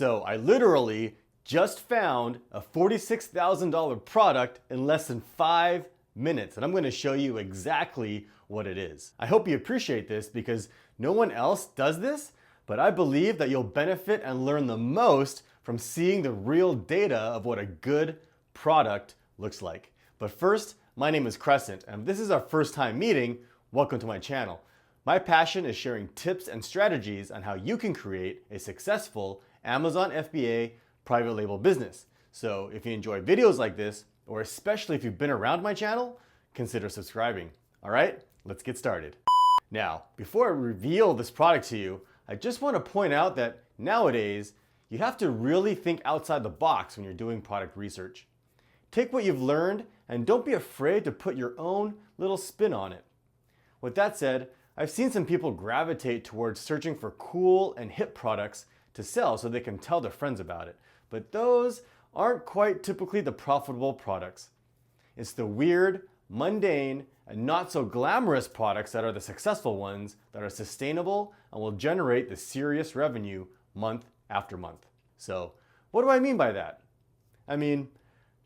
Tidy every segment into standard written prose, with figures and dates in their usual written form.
So I literally just found a $46,000 product in less than 5 minutes, and I'm going to show you exactly what it is. I hope you appreciate this because no one else does this, but I believe that you'll benefit and learn the most from seeing the real data of what a good product looks like. But first, my name is Crescent, and if this is our first time meeting, welcome to my channel. My passion is sharing tips and strategies on how you can create a successful Amazon FBA private label business. So if you enjoy videos like this, or especially if you've been around my channel, consider subscribing. All right, let's get started. Now, before I reveal this product to you, I just want to point out that nowadays, you have to really think outside the box when you're doing product research. Take what you've learned and don't be afraid to put your own little spin on it. With that said, I've seen some people gravitate towards searching for cool and hip products to sell so they can tell their friends about it. But those aren't quite typically the profitable products. It's the weird, mundane, and not so glamorous products that are the successful ones that are sustainable and will generate the serious revenue month after month. So, what do I mean by that? I mean,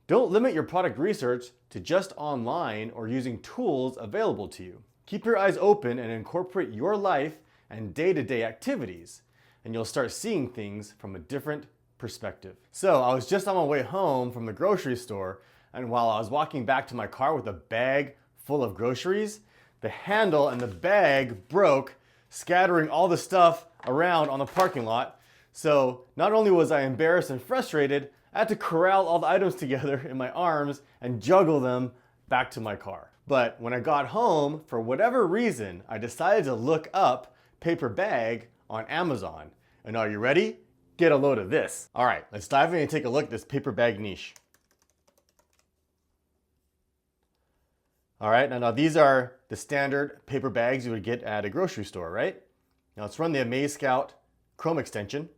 don't limit your product research to just online or using tools available to you. Keep your eyes open and incorporate your life and day-to-day activities, and you'll start seeing things from a different perspective. So I was just on my way home from the grocery store, and while I was walking back to my car with a bag full of groceries, the handle and the bag broke, scattering all the stuff around on the parking lot. So not only was I embarrassed and frustrated, I had to corral all the items together in my arms and juggle them back to my car. But when I got home, for whatever reason, I decided to look up paper bag on Amazon. And are you ready? Get a load of this. All right, let's dive in and take a look at this paper bag niche. All right, now these are the standard paper bags you would get at a grocery store, right? Now let's run the AMZScout Chrome extension.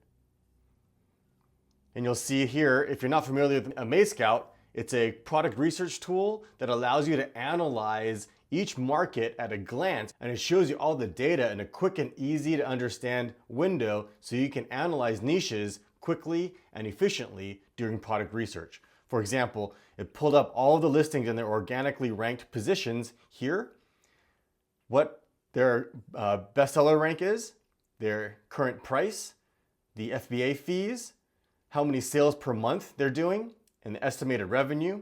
And you'll see here, if you're not familiar with AMZScout, it's a product research tool that allows you to analyze each market at a glance, and it shows you all the data in a quick and easy to understand window so you can analyze niches quickly and efficiently during product research. For example, it pulled up all the listings in their organically ranked positions here, what their bestseller rank is, their current price, the FBA fees, how many sales per month they're doing, and the estimated revenue,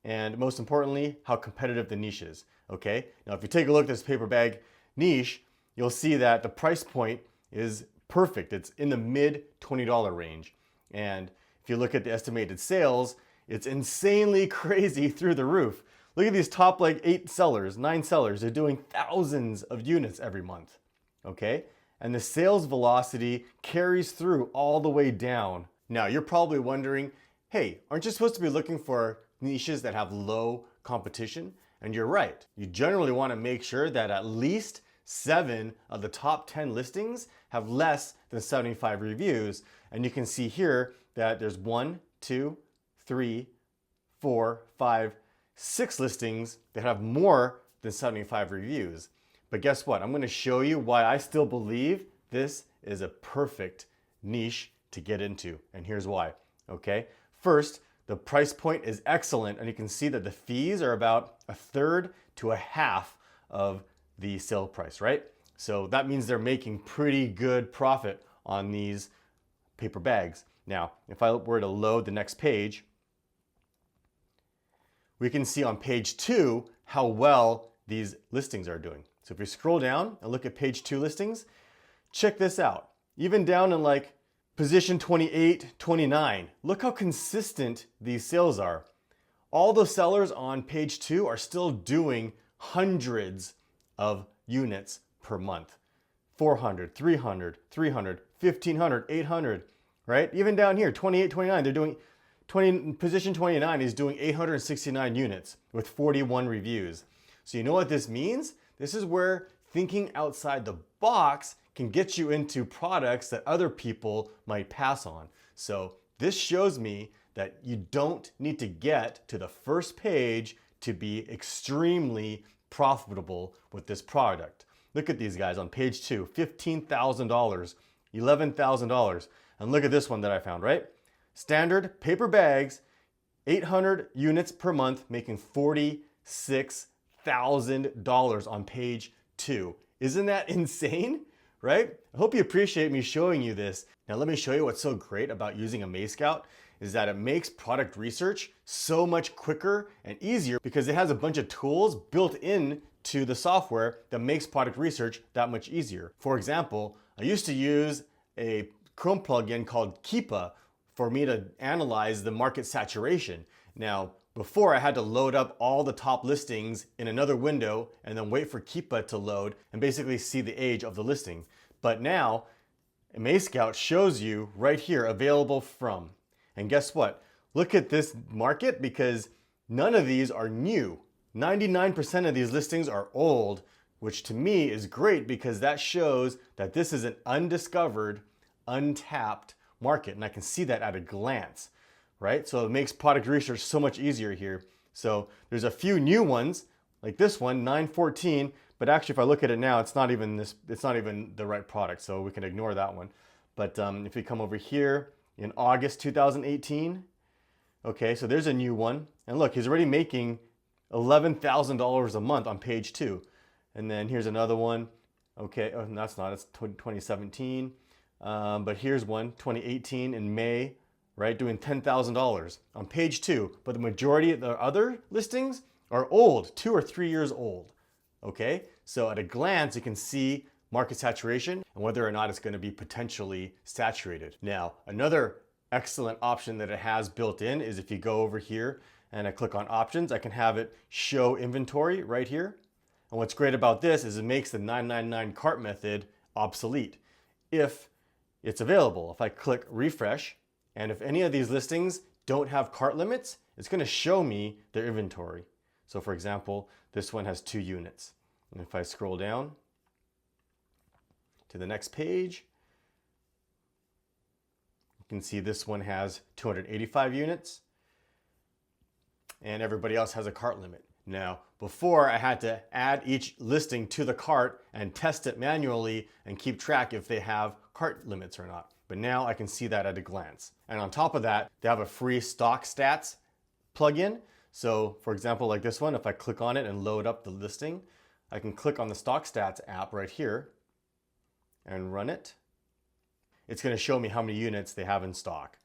and most importantly, how competitive the niche is. Okay, now if you take a look at this paper bag niche, you'll see that the price point is perfect. It's in the mid $20 range. And if you look at the estimated sales, it's insanely crazy through the roof. Look at these top like 9 sellers. They're doing thousands of units every month. Okay, and the sales velocity carries through all the way down. Now you're probably wondering, hey, aren't you supposed to be looking for niches that have low competition? And you're right. You generally want to make sure that at least 7 of the top 10 listings have less than 75 reviews. And you can see here that there's 1, 2, 3, 4, 5, 6 listings that have more than 75 reviews. But guess what? I'm going to show you why I still believe this is a perfect niche to get into. And here's why. Okay. First, the price point is excellent, and you can see that the fees are about 1/3 to 1/2 of the sale price, right? So that means they're making pretty good profit on these paper bags. Now, if I were to load the next page, we can see on page 2 how well these listings are doing. So if we scroll down and look at page 2 listings, check this out. Even down in like position 28, 29. Look how consistent these sales are. All the sellers on page 2 are still doing hundreds of units per month. 400, 300, 300, 1500, 800, right? Even down here, 28, 29, they're doing position 29 is doing 869 units with 41 reviews. So you know what this means? This is where thinking outside the box can get you into products that other people might pass on. So this shows me that you don't need to get to the first page to be extremely profitable with this product. Look at these guys on page 2, $15,000, $11,000. And look at this one that I found, right? Standard paper bags, 800 units per month, making $46,000 on page 2. Isn't that insane? Right? I hope you appreciate me showing you this. Now let me show you what's so great about using AMZScout is that it makes product research so much quicker and easier because it has a bunch of tools built in to the software that makes product research that much easier. For example, I used to use a Chrome plugin called Keepa for me to analyze the market saturation. Now, before I had to load up all the top listings in another window and then wait for Keepa to load and basically see the age of the listing. But now, AMZScout shows you right here, available from. And guess what? Look at this market because none of these are new. 99% of these listings are old, which to me is great because that shows that this is an undiscovered, untapped market. And I can see that at a glance, right? So it makes product research so much easier here. So there's a few new ones like this one, 914, but actually if I look at it now, it's not even the right product. So we can ignore that one. But if we come over here in August 2018, okay, so there's a new one. And look, he's already making $11,000 a month on page 2. And then here's another one. Okay, oh, that's not, it's 2017. But here's one, 2018 in May, right? Doing $10,000 on page 2. But the majority of the other listings are old, 2 or 3 years old. Okay, so at a glance, you can see market saturation and whether or not it's going to be potentially saturated. Now, another excellent option that it has built in is if you go over here and I click on options, I can have it show inventory right here. And what's great about this is it makes the 999 cart method obsolete if it's available. If I click refresh, and if any of these listings don't have cart limits, it's going to show me their inventory. So for example, this one has 2 units. And if I scroll down to the next page, you can see this one has 285 units and everybody else has a cart limit. Now, before I had to add each listing to the cart and test it manually and keep track if they have cart limits or not. But now I can see that at a glance. And on top of that, they have a free stock stats plugin. So for example, like this one, if I click on it and load up the listing, I can click on the stock stats app right here and run it. It's going to show me how many units they have in stock,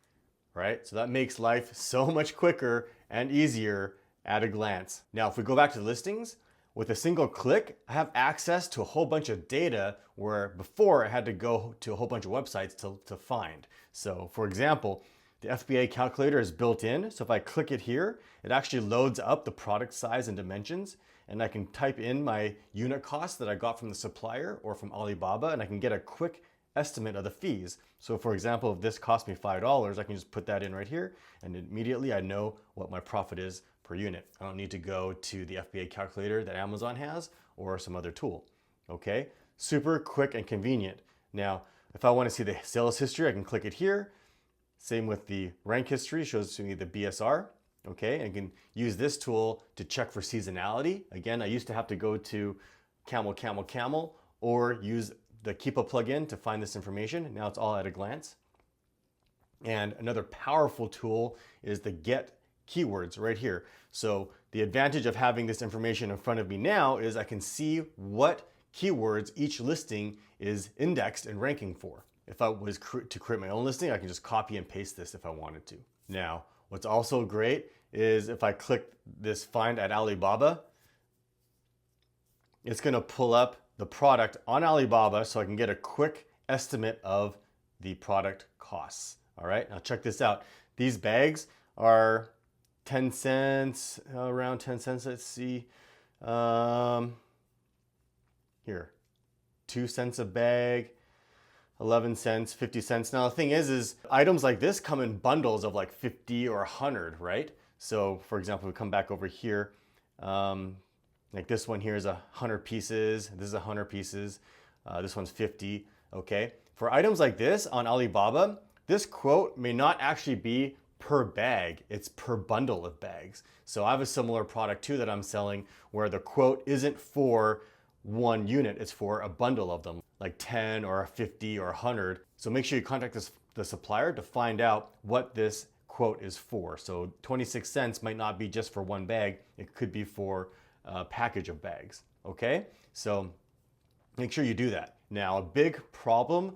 right? So that makes life so much quicker and easier at a glance. Now, if we go back to the listings, with a single click, I have access to a whole bunch of data where before I had to go to a whole bunch of websites to find. So for example, the FBA Calculator is built in. So if I click it here, it actually loads up the product size and dimensions. And I can type in my unit cost that I got from the supplier or from Alibaba, and I can get a quick estimate of the fees. So for example, if this cost me $5, I can just put that in right here, and immediately I know what my profit is per unit. I don't need to go to the FBA calculator that Amazon has or some other tool. Okay, super quick and convenient. Now, if I want to see the sales history, I can click it here. Same with the rank history, shows me the BSR. Okay, I can use this tool to check for seasonality. Again, I used to have to go to Camel, or use the Keepa plugin to find this information. Now it's all at a glance. And another powerful tool is the get keywords right here. So the advantage of having this information in front of me now is I can see what keywords each listing is indexed and ranking for. If I was to create my own listing, I can just copy and paste this if I wanted to. Now, what's also great is if I click this find at Alibaba, it's going to pull up the product on Alibaba so I can get a quick estimate of the product costs. All right, now check this out. These bags are 10 cents, around 10 cents. Let's see. Here, 2 cents a bag. 11 cents, 50 cents. Now the thing is items like this come in bundles of like 50 or 100, right? So for example, we come back over here, like this one here is 100 pieces. This is 100 pieces. This one's 50, okay? For items like this on Alibaba, this quote may not actually be per bag, it's per bundle of bags. So I have a similar product too that I'm selling where the quote isn't for one unit, it's for a bundle of them, like 10 or 50 or 100. So make sure you contact this the supplier to find out what this quote is for. So 26 cents might not be just for one bag, it could be for a package of bags, okay? So make sure you do that. Now, a big problem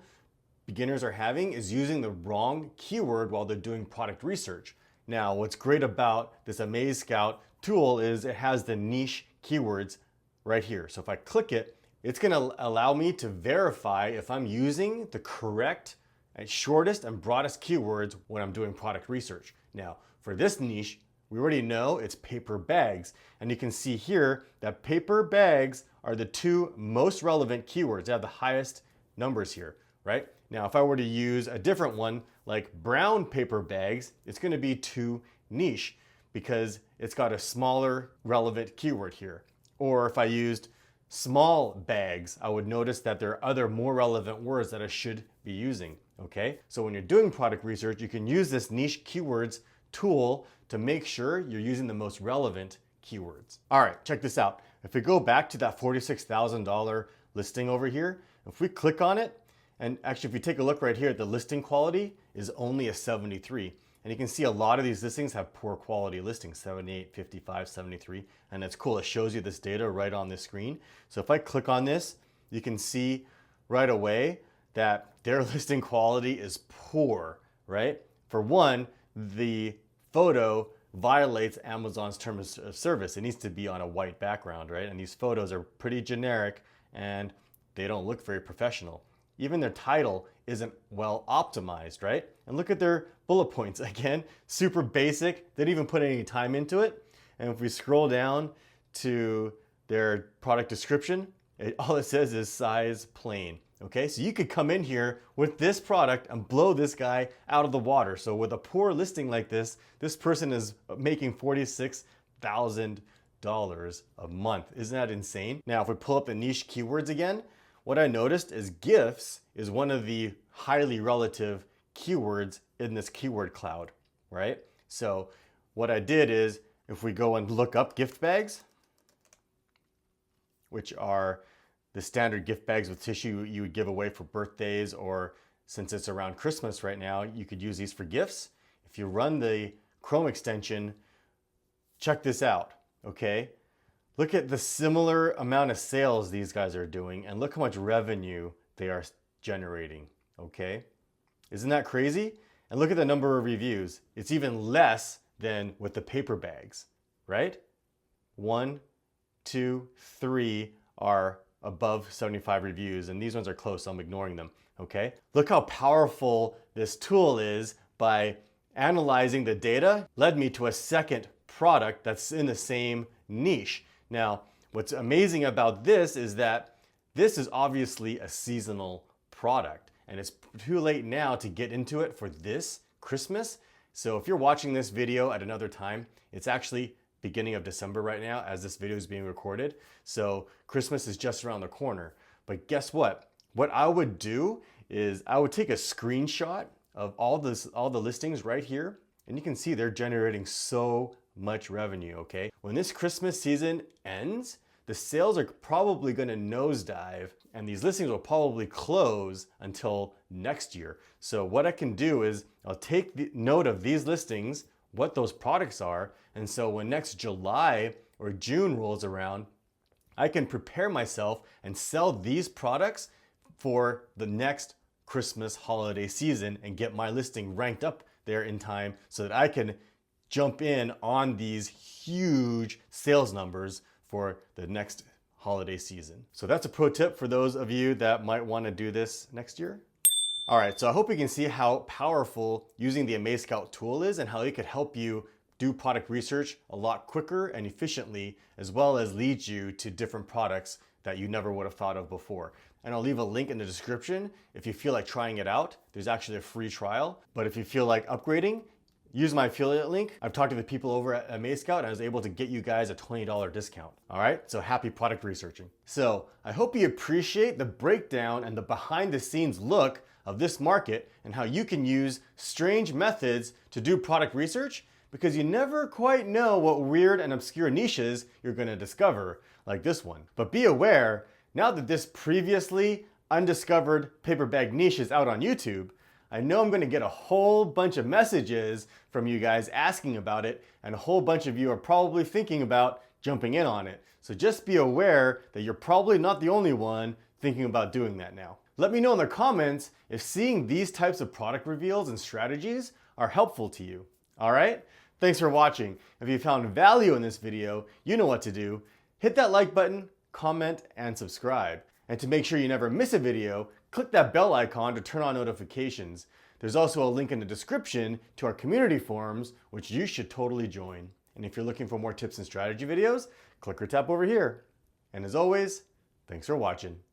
beginners are having is using the wrong keyword while they're doing product research. Now, what's great about this AMZScout tool is it has the niche keywords right here. So if I click it, it's gonna allow me to verify if I'm using the correct and shortest and broadest keywords when I'm doing product research. Now, for this niche, we already know it's paper bags. And you can see here that paper bags are the two most relevant keywords. They have the highest numbers here, right? Now, if I were to use a different one, like brown paper bags, it's gonna be too niche because it's got a smaller relevant keyword here. Or if I used small bags, I would notice that there are other more relevant words that I should be using, okay? So when you're doing product research, you can use this niche keywords tool to make sure you're using the most relevant keywords. All right, check this out. If we go back to that $46,000 listing over here, if we click on it, and actually if you take a look right here, the listing quality is only a 73. And you can see a lot of these listings have poor quality listings, 78, 55, 73. And it's cool, it shows you this data right on the screen. So if I click on this, you can see right away that their listing quality is poor, right? For one, the photo violates Amazon's terms of service. It needs to be on a white background, right? And these photos are pretty generic and they don't look very professional. Even their title isn't well optimized, right? And look at their bullet points. Again, super basic. They didn't even put any time into it. And if we scroll down to their product description, all it says is size plain. Okay, so you could come in here with this product and blow this guy out of the water. So with a poor listing like this person is making $46,000 a month. Isn't that insane? Now, if we pull up the niche keywords again, what I noticed is gifts is one of the highly relative keywords in this keyword cloud, right? So what I did is if we go and look up gift bags, which are the standard gift bags with tissue you would give away for birthdays, or since it's around Christmas right now, you could use these for gifts. If you run the Chrome extension, check this out, okay? Look at the similar amount of sales these guys are doing and look how much revenue they are generating, okay? Isn't that crazy? And look at the number of reviews. It's even less than with the paper bags, right? 1, 2, 3 are above 75 reviews, and these ones are close, so I'm ignoring them, okay? Look how powerful this tool is. By analyzing the data, led me to a second product that's in the same niche. Now, what's amazing about this is that this is obviously a seasonal product, and it's too late now to get into it for this Christmas. So if you're watching this video at another time, it's actually beginning of December right now as this video is being recorded. So Christmas is just around the corner. But guess what? What I would do is I would take a screenshot of all the listings right here, and you can see they're generating so much revenue, okay? When this Christmas season ends, the sales are probably gonna nosedive and these listings will probably close until next year. So what I can do is I'll take the note of these listings, what those products are, and so when next July or June rolls around, I can prepare myself and sell these products for the next Christmas holiday season and get my listing ranked up there in time so that I can jump in on these huge sales numbers for the next holiday season. So that's a pro tip for those of you that might want to do this next year. All right, so I hope you can see how powerful using the AMZScout tool is and how it could help you do product research a lot quicker and efficiently, as well as lead you to different products that you never would have thought of before. And I'll leave a link in the description if you feel like trying it out. There's actually a free trial, but if you feel like upgrading, use my affiliate link. I've talked to the people over at AMZScout and I was able to get you guys a $20 discount. All right, so happy product researching. So I hope you appreciate the breakdown and the behind the scenes look of this market and how you can use strange methods to do product research, because you never quite know what weird and obscure niches you're gonna discover, like this one. But be aware, now that this previously undiscovered paper bag niche is out on YouTube, I know I'm gonna get a whole bunch of messages from you guys asking about it, and a whole bunch of you are probably thinking about jumping in on it. So just be aware that you're probably not the only one thinking about doing that now. Let me know in the comments if seeing these types of product reveals and strategies are helpful to you. All right? Thanks for watching. If you found value in this video, you know what to do. Hit that like button, comment, and subscribe. And to make sure you never miss a video, click that bell icon to turn on notifications. There's also a link in the description to our community forums, which you should totally join. And if you're looking for more tips and strategy videos, click or tap over here. And as always, thanks for watching.